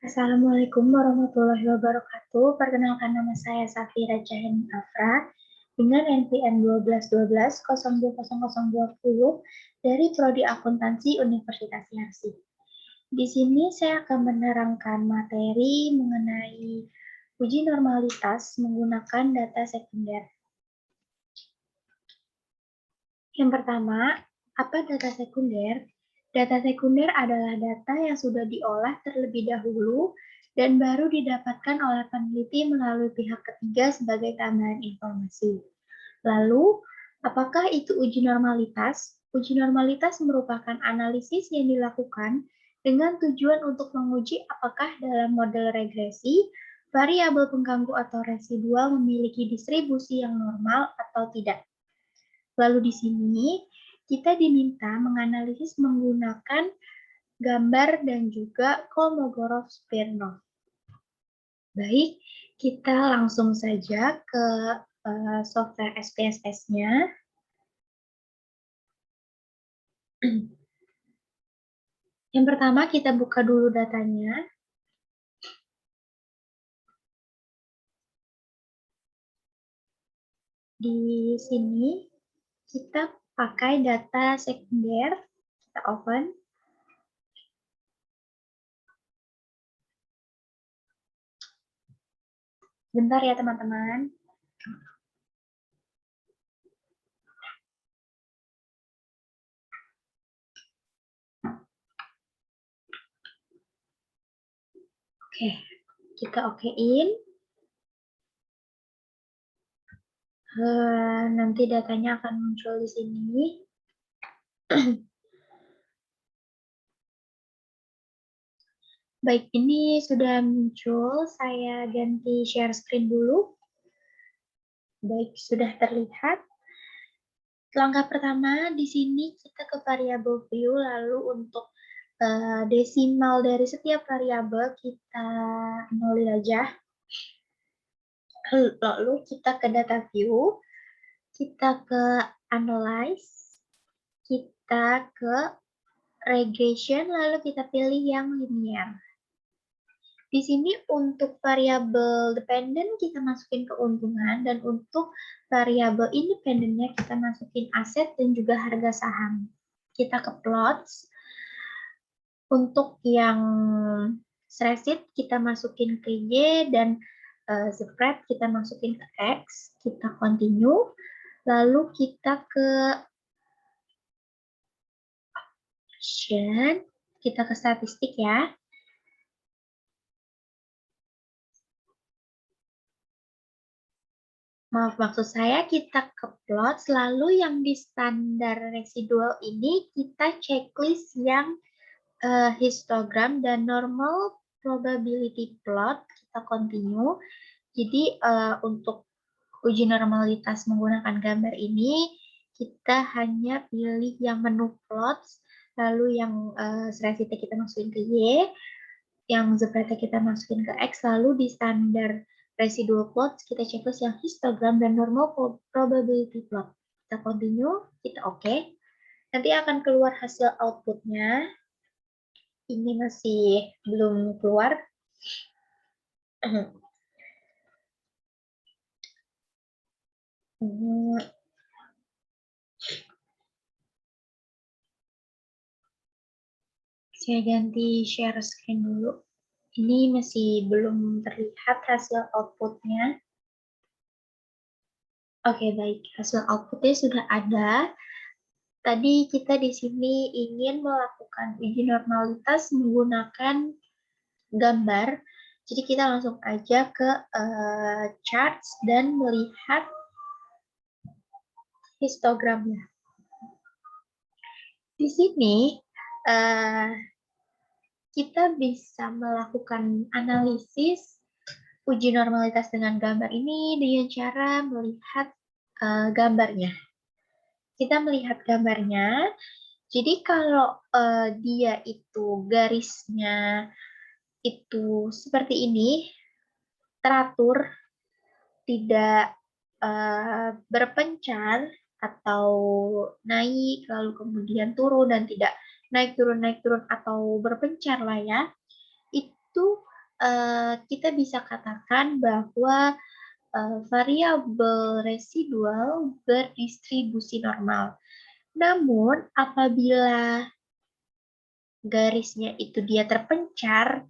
Assalamualaikum warahmatullahi wabarakatuh. Perkenalkan nama saya Safira Cahani Afra dengan NPM 1212-020020 dari Prodi Akuntansi Universitas Yarsi. Di sini saya akan menerangkan materi mengenai uji normalitas menggunakan data sekunder. Yang pertama, apa data sekunder? Data sekunder adalah data yang sudah diolah terlebih dahulu dan baru didapatkan oleh peneliti melalui pihak ketiga sebagai tambahan informasi. Lalu, apakah itu uji normalitas? Uji normalitas merupakan analisis yang dilakukan dengan tujuan untuk menguji apakah dalam model regresi, variabel pengganggu atau residual memiliki distribusi yang normal atau tidak. Lalu di sini kita diminta menganalisis menggunakan gambar dan juga Kolmogorov-Smirnov. Baik, kita langsung saja ke software SPSS-nya. Yang pertama kita buka dulu datanya. Di sini kita pakai data sekunder, kita open. Bentar ya teman-teman. Oke, kita okein. Nanti datanya akan muncul di sini. Baik, ini sudah muncul. Saya ganti share screen dulu. Baik, sudah terlihat. Langkah pertama, di sini kita ke variabel view, lalu untuk desimal dari setiap variabel kita nolin aja. Lalu kita ke data view, kita ke analyze, kita ke regression, lalu kita pilih yang linear. Di sini untuk variabel dependent kita masukin keuntungan, dan untuk variabel independennya kita masukin aset dan juga harga saham. Kita ke plots. Untuk yang spreadsheet kita masukin ke Y, dan spread kita masukin ke X. Kita continue. Lalu kita ke option, kita ke statistik ya. Maaf, maksud saya kita ke plot, lalu yang di standar residual ini kita checklist yang histogram dan normal probability plot, kita continue. Jadi untuk uji normalitas menggunakan gambar ini, kita hanya pilih yang menu plots, lalu yang spreadsheet kita masukin ke Y, yang spread kita masukin ke X, lalu di standar residual plot kita checklist yang histogram dan normal probability plot. Kita continue, kita oke. Nanti akan keluar hasil outputnya. Ini masih belum keluar. Saya ganti share screen dulu. Ini masih belum terlihat hasil outputnya. Oke, baik. Hasil outputnya sudah ada. Tadi kita di sini ingin melakukan uji normalitas menggunakan gambar. Jadi kita langsung aja ke charts dan melihat histogramnya. Di sini kita bisa melakukan analisis uji normalitas dengan gambar ini dengan cara melihat gambarnya. Kita melihat gambarnya, jadi kalau dia itu garisnya itu seperti ini, teratur, tidak berpencar atau naik lalu kemudian turun dan tidak naik turun atau berpencar lah ya, itu kita bisa katakan bahwa variabel residual berdistribusi normal. Namun, apabila garisnya itu dia terpencar,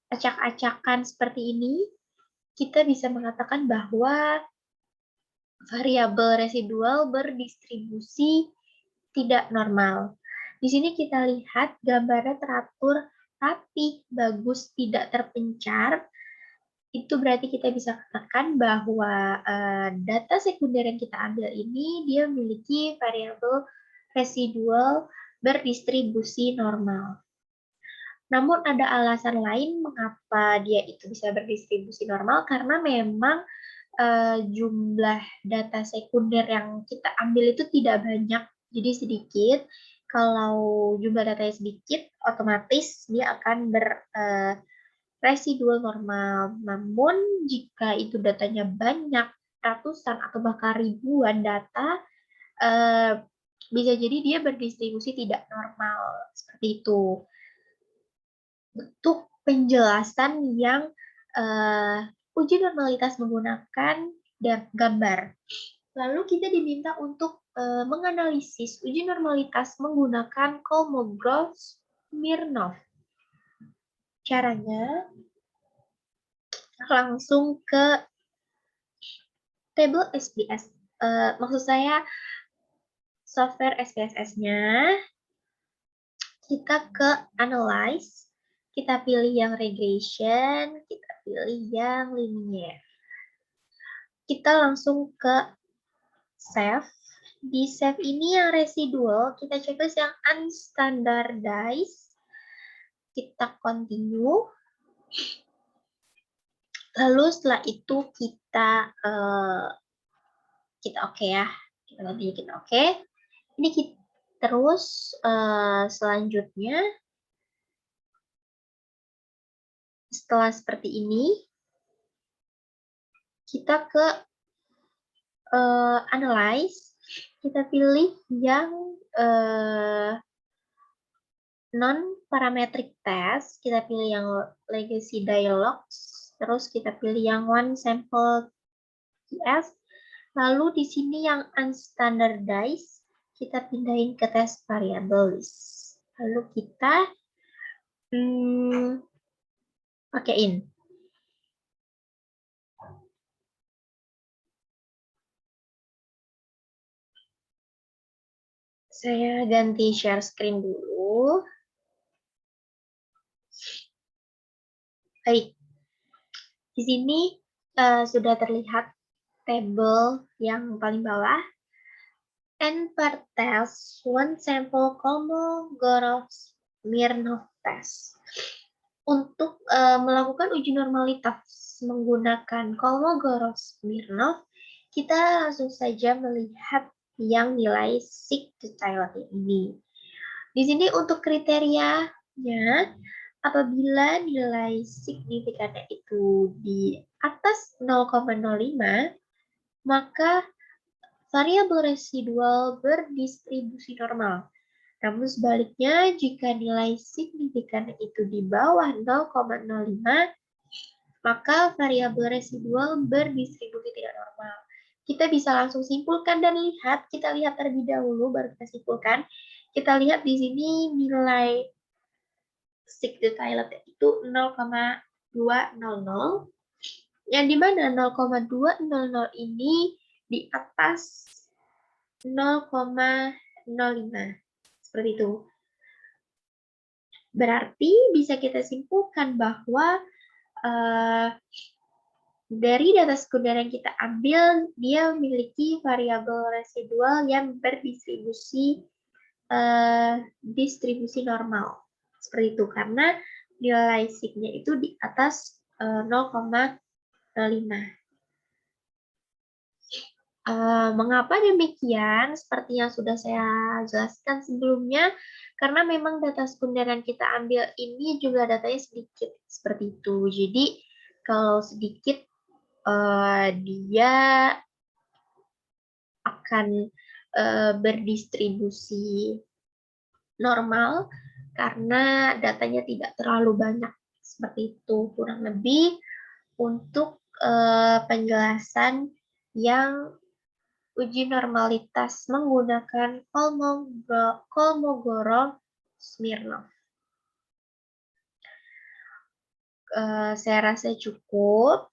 acak-acakan seperti ini, kita bisa mengatakan bahwa variabel residual berdistribusi tidak normal. Di sini kita lihat gambarnya teratur rapi, bagus, tidak terpencar. Itu berarti kita bisa katakan bahwa data sekunder yang kita ambil ini dia memiliki variabel residual berdistribusi normal. Namun ada alasan lain mengapa dia itu bisa berdistribusi normal, karena memang jumlah data sekunder yang kita ambil itu tidak banyak, jadi sedikit. Kalau jumlah datanya sedikit, otomatis dia akan residual normal. Namun jika itu datanya banyak, ratusan atau bahkan ribuan data, bisa jadi dia berdistribusi tidak normal. Seperti itu. Untuk penjelasan yang uji normalitas menggunakan gambar. Lalu kita diminta untuk menganalisis uji normalitas menggunakan Kolmogorov-Smirnov. Caranya langsung ke table SPSS. Maksud saya software SPSS-nya. Kita ke analyze, kita pilih yang regression, kita pilih yang linear. Kita langsung ke save. Di save ini yang residual, kita checklist yang unstandardized. Kita continue. Lalu setelah itu kita oke ya. Kita oke. Ini kita terus selanjutnya setelah seperti ini kita ke analyze, kita pilih yang non-parametric test, kita pilih yang legacy dialogs, terus kita pilih yang one sample TS, lalu di sini yang unstandardized, kita pindahin ke test variable list. Lalu kita pakaiin. Saya ganti share screen dulu. Baik. Di sini sudah terlihat tabel yang paling bawah. N per test, one sample Kolmogorov-Smirnov test. Untuk melakukan uji normalitas menggunakan Kolmogorov-Smirnov, kita langsung saja melihat yang nilai significancy ini. Di sini untuk kriterianya, apabila nilai signifikannya itu di atas 0,05, maka variabel residual berdistribusi normal. Namun sebaliknya, jika nilai signifikan itu di bawah 0,05, maka variabel residual berdistribusi tidak normal. Kita bisa langsung simpulkan dan lihat. Kita lihat terlebih dahulu, baru kita simpulkan. Kita lihat di sini nilai signifikan itu 0,200, yang dimana 0,200 ini di atas 0,05. Seperti itu. Berarti bisa kita simpulkan bahwa dari data sekunder yang kita ambil, dia memiliki variabel residual yang berdistribusi distribusi normal. Seperti itu, karena nilai signya itu di atas 0,5. Mengapa demikian? Seperti yang sudah saya jelaskan sebelumnya, karena memang data sekunder yang kita ambil ini juga datanya sedikit, seperti itu. Jadi kalau sedikit, dia akan berdistribusi normal karena datanya tidak terlalu banyak, Seperti itu kurang lebih untuk penjelasan yang uji normalitas menggunakan Kolmogorov-Smirnov. Saya rasa cukup.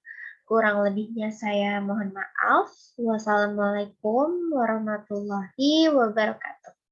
Kurang lebihnya saya mohon maaf. Wassalamualaikum warahmatullahi wabarakatuh.